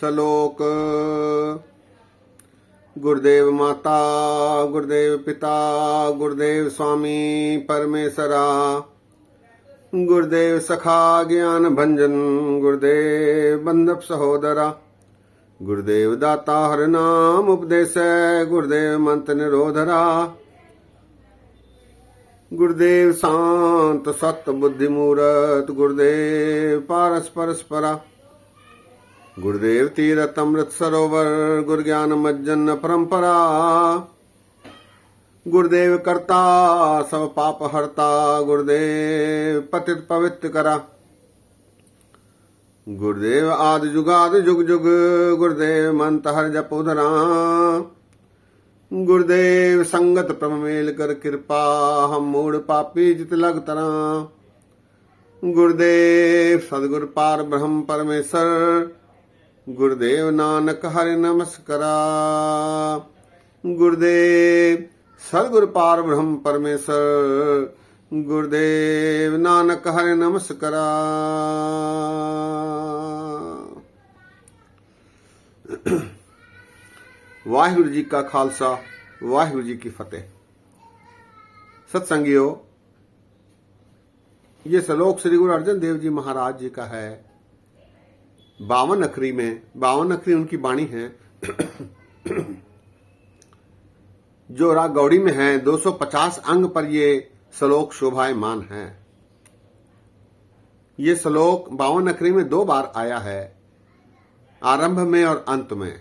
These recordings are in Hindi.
श्लोक। गुरुदेव माता गुरुदेव पिता गुरुदेव स्वामी परमेश्वरा, गुरुदेव सखा ज्ञान भंजन गुरुदेव बंधप सहोदरा, गुरुदेव दाता हर नाम उपदेश गुरुदेव मंत्र निरोधरा, गुरुदेव शांत सत्य बुद्धि मूरत गुरुदेव पारस परस्परा, गुरुदेव तीरथ अमृत सरोवर गुरु ज्ञान मज्जन परंपरा, गुरुदेव करता सब पाप हरता गुरुदेव पतित पवित्र करा, गुरुदेव आदि जुगाद जुग जुग गुरुदेव मंत हर जप उधरा, गुरुदेव संगत प्रभ मेल कर कृपा हम मूड पापी जित लग तरा, गुरुदेव सदगुरु पार ब्रह्म परमेश्वर गुरुदेव नानक हरि नमस्करा, गुरुदेव सदगुरु पार ब्रह्म परमेश्वर गुरुदेव नानक हरि नमस्करा। वाहिगुरु जी का खालसा वाहिगुरु जी की फतेह। सत्संगियों, ये श्लोक श्री गुरु अर्जन देव जी महाराज जी का है। 52 अखरी में 52 अखरी उनकी वाणी है जो राग गौड़ी में है। 250 अंग पर ये श्लोक शोभायमान है। ये श्लोक 52 अखरी में 2 बार आया है, आरंभ में और अंत में।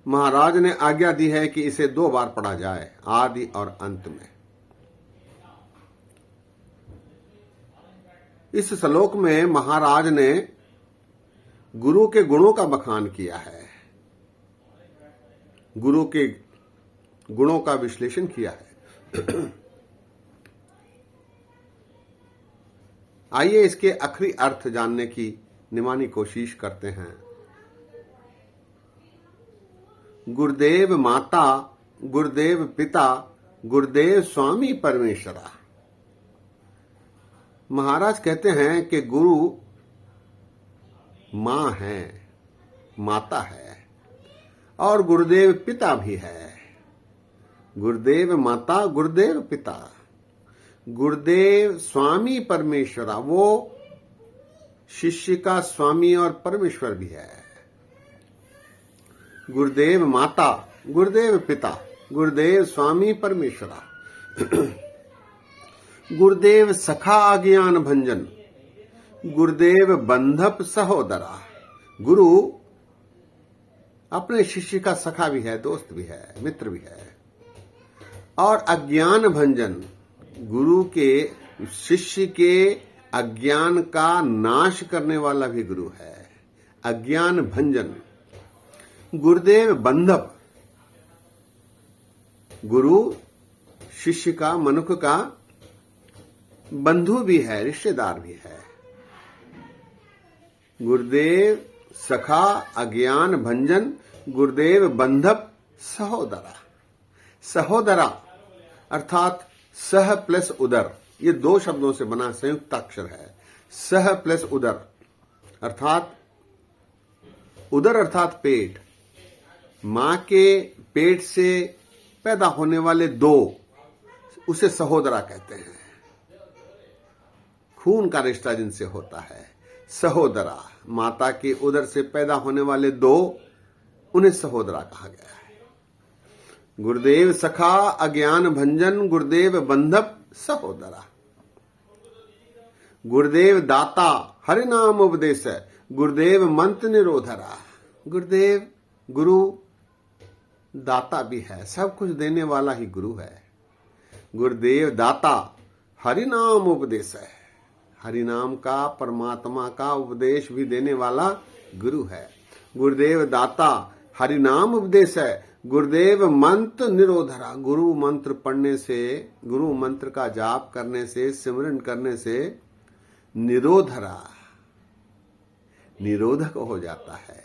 महाराज ने आज्ञा दी है कि इसे 2 बार पढ़ा जाए, आदि और अंत में। इस श्लोक में महाराज ने गुरु के गुणों का बखान किया है, गुरु के गुणों का विश्लेषण किया है। आइए इसके आखिरी अर्थ जानने की निमानी कोशिश करते हैं। गुरुदेव माता गुरुदेव पिता गुरुदेव स्वामी परमेश्वरा। महाराज कहते हैं कि गुरु मां है, माता है, और गुरुदेव पिता भी है। गुरुदेव माता गुरुदेव पिता गुरुदेव स्वामी परमेश्वरा, वो शिष्य का स्वामी और परमेश्वर भी है। गुरुदेव माता गुरुदेव पिता गुरुदेव स्वामी परमेश्वरा, गुरुदेव सखा अज्ञान भंजन गुरुदेव बंधप सहोदरा। गुरु अपने शिष्य का सखा भी है, दोस्त भी है, मित्र भी है। और अज्ञान भंजन, गुरु के शिष्य के अज्ञान का नाश करने वाला भी गुरु है, अज्ञान भंजन। गुरुदेव बंधप, गुरु शिष्य का, मनुष्य का बंधु भी है, रिश्तेदार भी है। गुरुदेव सखा अज्ञान भंजन गुरुदेव बंधप सहोदरा। सहोदरा अर्थात सह प्लस उदर, ये 2 शब्दों से बना संयुक्त अक्षर है। सह प्लस उदर अर्थात उदर अर्थात पेट। मां के पेट से पैदा होने वाले 2, उसे सहोदरा कहते हैं। खून का रिश्ता जिनसे होता है सहोदरा। माता के उदर से पैदा होने वाले 2, उन्हें सहोदरा कहा गया है। गुरुदेव सखा अज्ञान भंजन गुरुदेव बंधप सहोदरा। गुरुदेव दाता हरि नाम उपदेश गुरुदेव मंत्र निरोधरा। गुरुदेव गुरु दाता भी है, सब कुछ देने वाला ही गुरु है। गुरुदेव दाता हरि नाम उपदेश है, हरि नाम का, परमात्मा का उपदेश भी देने वाला गुरु है। गुरुदेव दाता हरि नाम उपदेश है, गुरुदेव मंत्र निरोधरा। गुरु मंत्र पढ़ने से, गुरु मंत्र का जाप करने से, सिमरन करने से निरोधरा, निरोधक हो जाता है।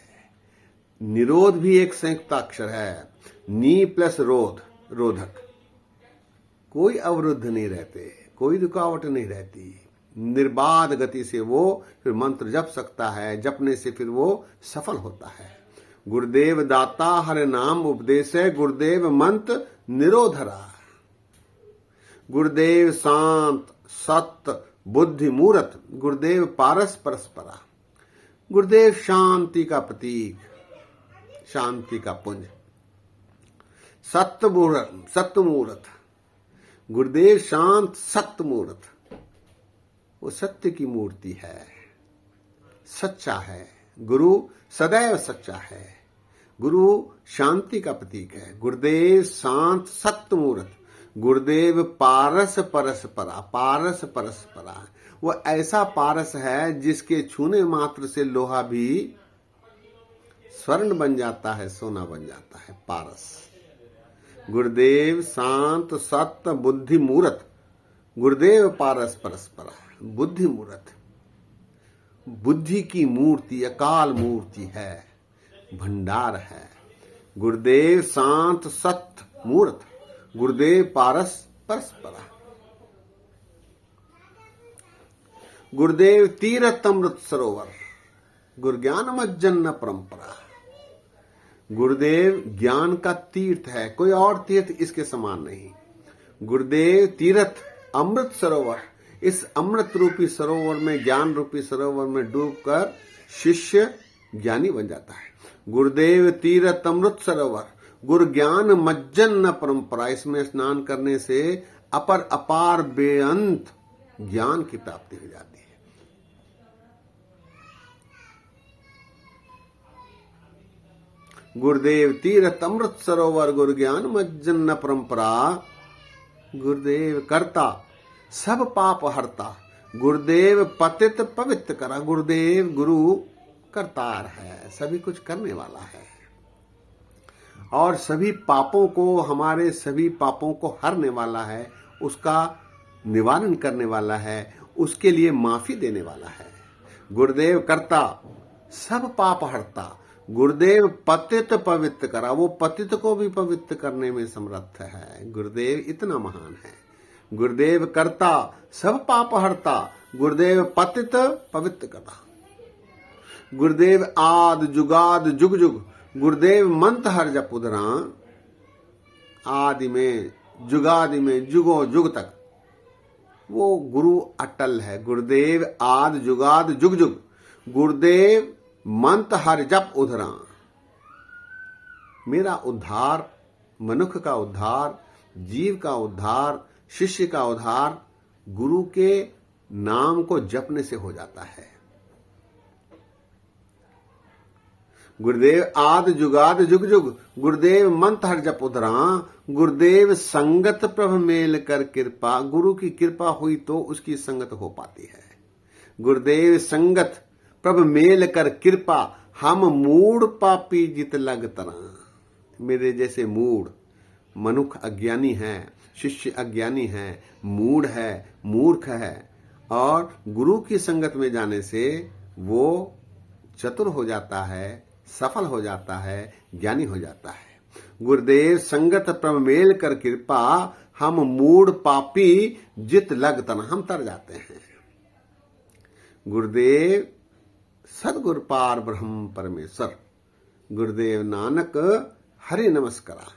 निरोध भी एक संयुक्त अक्षर है, नी प्लस रोध, रोधक। कोई अवरुद्ध नहीं रहते, कोई रुकावट नहीं रहती। निर्बाध गति से वो फिर मंत्र जप सकता है, जपने से फिर वो सफल होता है। गुरुदेव दाता हर नाम उपदेश है, गुरुदेव मंत्र निरोधरा। गुरुदेव शांत सत्य बुद्धि मूर्त, गुरुदेव पारस परस्परा। गुरुदेव शांति का प्रतीक, शांति का पुंज, सत्य मूर्त। गुरुदेव शांत सत्य मूर्त, वो सत्य की मूर्ति है, सच्चा है। गुरु सदैव सच्चा है, गुरु शांति का प्रतीक है। गुरुदेव शांत सत्य मूर्त, गुरुदेव पारस परस्परा। पारस परस्परा, वो ऐसा पारस है जिसके छूने मात्र से लोहा भी स्वर्ण बन जाता है, सोना बन जाता है। पारस। गुरुदेव शांत सत्य बुद्धि मूर्त, गुरुदेव पारस परस्परा। बुद्धि मूर्त, बुद्धि की मूर्ति, अकाल मूर्ति है, भंडार है। गुरुदेव शांत सत्य मूर्त, गुरुदेव पारस परस्परा। गुरुदेव तीरथ अमृत सरोवर, गुरु ज्ञान मज्जन परंपरा। गुरुदेव ज्ञान का तीर्थ है, कोई और तीर्थ इसके समान नहीं। गुरुदेव तीर्थ अमृत सरोवर, इस अमृत रूपी सरोवर में, ज्ञान रूपी सरोवर में डूबकर शिष्य ज्ञानी बन जाता है। गुरुदेव तीर्थ अमृत सरोवर, गुरु ज्ञान मज्जन परंपरा। इसमें स्नान करने से अपर अपार बेअंत ज्ञान की प्राप्ति हो जाती है। गुरुदेव तीर्थ अमृत सरोवर, गुरु ज्ञान मज्जन परंपरा। गुरुदेव कर्ता सब पाप हरता, गुरुदेव पतित पवित्र करा। गुरुदेव गुरु करतार है, सभी कुछ करने वाला है और सभी पापों को, हमारे सभी पापों को हरने वाला है, उसका निवारण करने वाला है, उसके लिए माफी देने वाला है। गुरुदेव कर्ता सब पाप हरता, गुरुदेव पतित पवित्र करा। वो पतित को भी पवित्र करने में समर्थ है। गुरुदेव इतना महान है। गुरुदेव कर्ता सब पाप हरता, गुरुदेव पतित पवित्र करा। गुरुदेव आद जुगाद जुग जुग, गुरुदेव मंत्र हर जप उधरा। आदि में, जुगादि में, जुगो जुग तक वो गुरु अटल है। गुरुदेव आद जुगाद जुग जुग, गुरुदेव मंत्र हर जप उधरा। मेरा उद्धार, मनुष्य का उद्धार, जीव का उद्धार, शिष्य का उद्धार गुरु के नाम को जपने से हो जाता है। गुरुदेव आद जुगाद जुग जुग, गुरुदेव मंत्र हर जप उधरा। गुरुदेव संगत प्रभ मेल कर कृपा, गुरु की कृपा हुई तो उसकी संगत हो पाती है। गुरुदेव संगत प्रभ मेल कर कृपा, हम मूढ़ पापी जित लग तना। मेरे जैसे मूढ़ मनुष्य अज्ञानी है, शिष्य अज्ञानी है, मूढ़ है, मूर्ख है, और गुरु की संगत में जाने से वो चतुर हो जाता है, सफल हो जाता है, ज्ञानी हो जाता है। गुरुदेव संगत प्रभ मेल कर कृपा, हम मूढ़ पापी जित लग तना, हम तर जाते हैं। गुरुदेव सदगुरु पार ब्रह्म परमेश्वर, गुरुदेव नानक हरि नमस्कारा।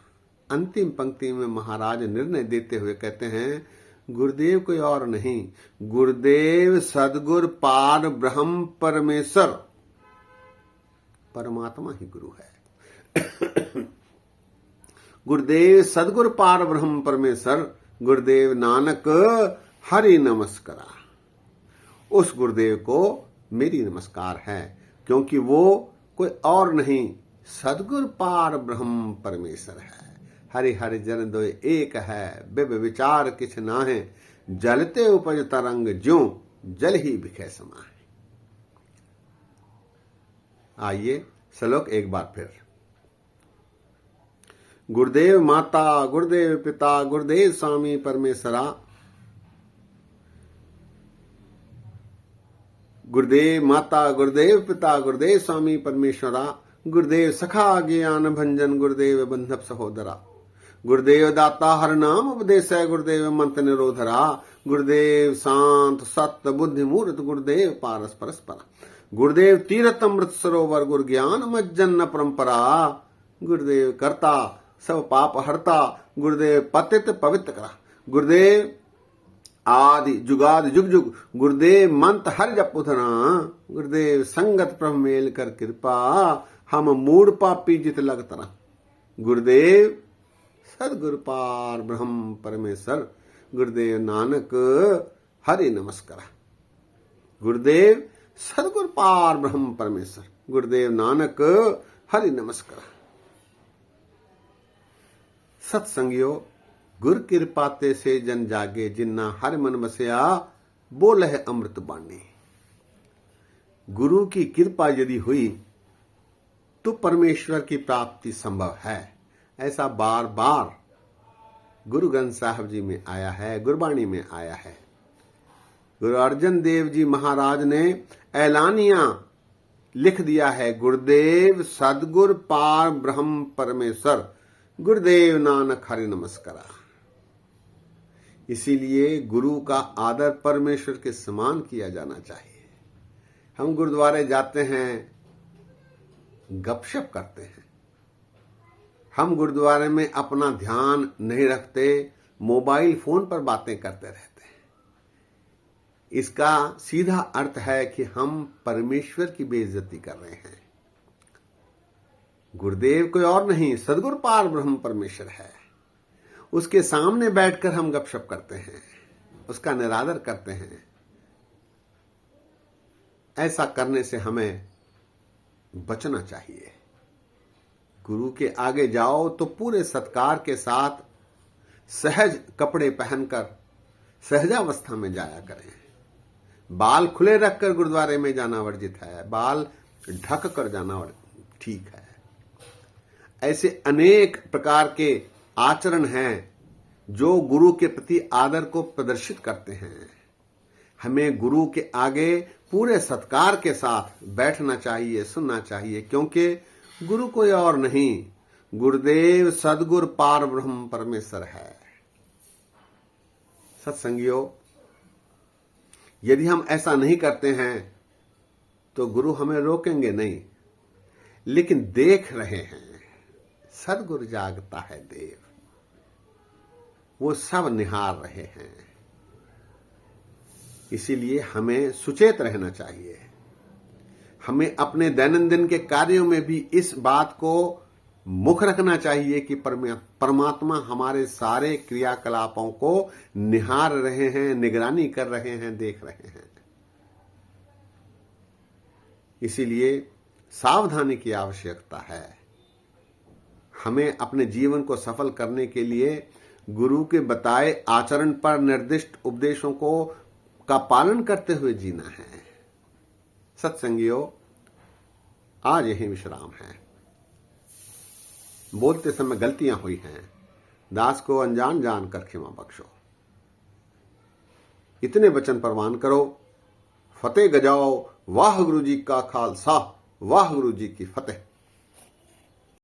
अंतिम पंक्ति में महाराज निर्णय देते हुए कहते हैं, गुरुदेव कोई और नहीं, गुरुदेव सदगुरु पार ब्रह्म परमेश्वर, परमात्मा ही गुरु है। गुरुदेव सदगुरु पार ब्रह्म परमेश्वर, गुरुदेव नानक हरि नमस्कारा। उस गुरुदेव को मेरी नमस्कार है, क्योंकि वो कोई और नहीं, सदगुरु पार ब्रह्म परमेश्वर है। हरि हरि जन दो एक है, बिब विचार किछ नाहे, जलते उपज तरंग ज्यों जल ही बिखे समाए। आइए श्लोक एक बार फिर। गुरुदेव माता, गुरुदेव पिता, गुरुदेव स्वामी परमेश्वरा। गुरुदेव माता, गुरुदेव पिता, गुरुदेव स्वामी परमेश्वरा। गुरुदेव सखा ज्ञान भंजन, गुरुदेव बंधप सहोदरा। गुरुदेव दाता हर नाम उपदेश है, गुरुदेव मंत्र निरोधरा, गुरुदेव शांत सत्य बुद्धि मूर्त, गुरुदेव पारस परस्परा, गुरुदेव तीर्थ अमृत सरोवर, गुरु ज्ञान मज्जन परंपरा, गुरुदेव करता सब पाप हरता, गुरुदेव पतित पवित्र करा, गुरुदेव आदि जुगादि जुग जुग, गुरुदेव मंत हर जप उधना, गुरुदेव संगत प्रभ मेल कर कृपा, हम मूड पापी जित लगतरा, गुरुदेव सदगुरु पार ब्रह्म परमेश्वर, गुरुदेव नानक हरि नमस्कार, गुरुदेव सदगुरु पार ब्रह्म परमेश्वर, गुरुदेव नानक हरि नमस्कार। सत्संगियो, गुर कृपा ते से जन जागे, जिन्ना हर मन बसया बोल है अमृत बाणी। गुरु की कृपा यदि हुई तो परमेश्वर की प्राप्ति संभव है। ऐसा बार बार गुरु ग्रंथ साहब जी में आया है, गुरबाणी में आया है। गुरु अर्जन देव जी महाराज ने ऐलानिया लिख दिया है, गुरुदेव सदगुरु पार ब्रह्म परमेश्वर, गुरुदेव नानक हरि नमस्कारा। इसीलिए गुरु का आदर परमेश्वर के समान किया जाना चाहिए। हम गुरुद्वारे जाते हैं, गपशप करते हैं, हम गुरुद्वारे में अपना ध्यान नहीं रखते, मोबाइल फोन पर बातें करते रहते हैं। इसका सीधा अर्थ है कि हम परमेश्वर की बेइज्जती कर रहे हैं। गुरुदेव कोई और नहीं, सदगुरु पार ब्रह्म परमेश्वर है। उसके सामने बैठकर हम गपशप करते हैं, उसका निरादर करते हैं। ऐसा करने से हमें बचना चाहिए। गुरु के आगे जाओ तो पूरे सत्कार के साथ सहज कपड़े पहनकर सहजावस्था में जाया करें। बाल खुले रखकर गुरुद्वारे में जाना वर्जित है, बाल ढक कर जाना ठीक है। ऐसे अनेक प्रकार के आचरण हैं जो गुरु के प्रति आदर को प्रदर्शित करते हैं। हमें गुरु के आगे पूरे सत्कार के साथ बैठना चाहिए, सुनना चाहिए, क्योंकि गुरु कोई और नहीं, गुरुदेव सदगुरु पार ब्रह्म परमेश्वर है। सत्संगियों, यदि हम ऐसा नहीं करते हैं तो गुरु हमें रोकेंगे नहीं, लेकिन देख रहे हैं, सदगुरु जागता है देव, वो सब निहार रहे हैं। इसीलिए हमें सुचेत रहना चाहिए। हमें अपने दैनंदिन के कार्यों में भी इस बात को मुख रखना चाहिए कि परमात्मा हमारे सारे क्रियाकलापों को निहार रहे हैं, निगरानी कर रहे हैं, देख रहे हैं। इसीलिए सावधानी की आवश्यकता है। हमें अपने जीवन को सफल करने के लिए गुरु के बताए आचरण पर निर्दिष्ट उपदेशों का पालन करते हुए जीना है। सत्संगियों, आज यही विश्राम है। बोलते समय गलतियां हुई हैं, दास को अनजान जानकर क्षमा बख्शो। इतने वचन प्रवान करो। फतेह गजाओ। वाह गुरु जी का खालसा, वाह गुरु जी की फतेह।